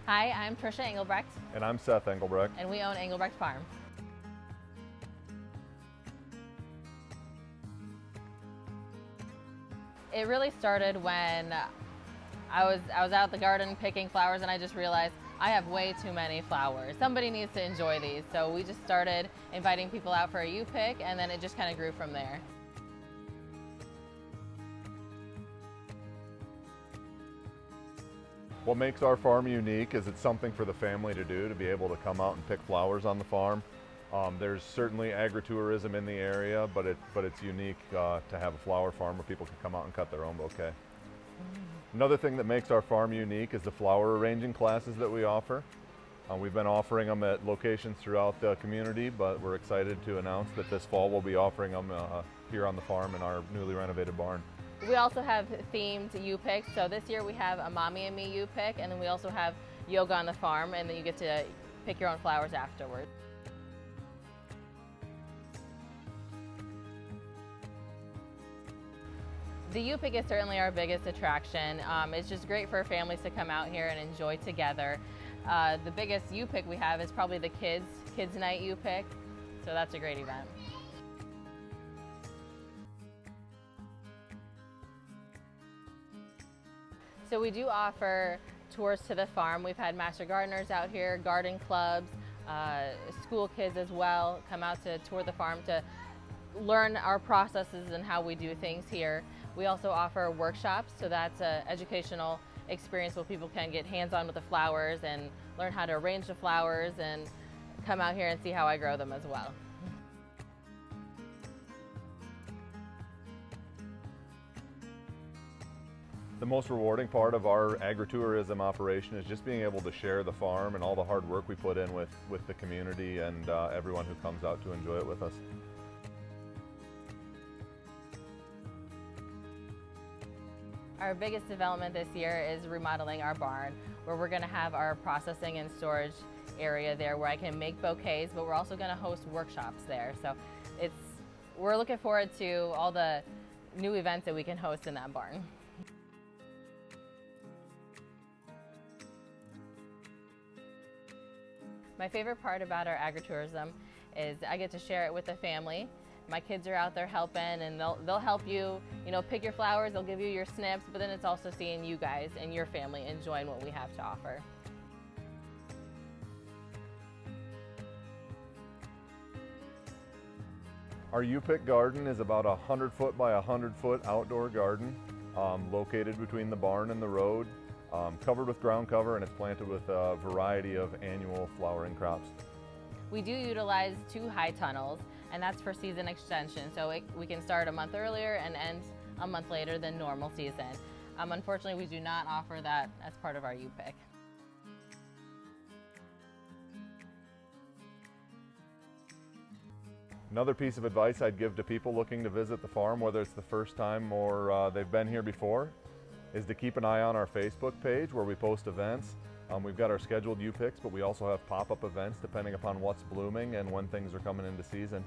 Hi, I'm Trisha Engelbrecht, And I'm Seth Engelbrecht. and we own Engelbrecht Farm. It really started when I was out at the garden picking flowers, and I just realized I have way too many flowers. Somebody needs to enjoy these. So we just started inviting people out for a Upic, and then it just kind of grew from there. What makes our farm unique is it's something for the family to do, to be able to come out and pick flowers on the farm. There's certainly agritourism in the area, but it's unique to have a flower farm where people can come out and cut their own bouquet. Another thing that makes our farm unique is the flower arranging classes that we offer. We've been offering them at locations throughout the community, but we're excited to announce that this fall we'll be offering them here on the farm in our newly renovated barn. We also have themed Upics. So this year we have a Mommy and Me Upic, and then we also have yoga on the farm, and then you get to pick your own flowers afterwards. The Upic is certainly our biggest attraction. It's just great for families to come out here and enjoy together. The biggest Upic we have is probably the Kids Night Upic, so that's a great event. So we do offer tours to the farm. We've had master gardeners out here, garden clubs, school kids as well come out to tour the farm to learn our processes and how we do things here. We also offer workshops, so that's an educational experience where people can get hands-on with the flowers and learn how to arrange the flowers and come out here and see how I grow them as well. The most rewarding part of our agritourism operation is just being able to share the farm and all the hard work we put in with the community and everyone who comes out to enjoy it with us. Our biggest development this year is remodeling our barn, where we're going to have our processing and storage area there where I can make bouquets, but we're also going to host workshops there. So we're looking forward to all the new events that we can host in that barn. My favorite part about our agritourism is I get to share it with the family. My kids are out there helping, and they'll help you, pick your flowers, they'll give you your snips, but then it's also seeing you guys and your family enjoying what we have to offer. Our Upic garden is about a 100-foot by 100-foot outdoor garden located between the barn and the road, covered with ground cover, and it's planted with a variety of annual flowering crops. We do utilize 2 high tunnels, and that's for season extension, so we can start a month earlier and end a month later than normal season. Unfortunately, we do not offer that as part of our Upic. Another piece of advice I'd give to people looking to visit the farm, whether it's the first time or they've been here before, is to keep an eye on our Facebook page where we post events. We've got our scheduled Upics, but we also have pop-up events depending upon what's blooming and when things are coming into season.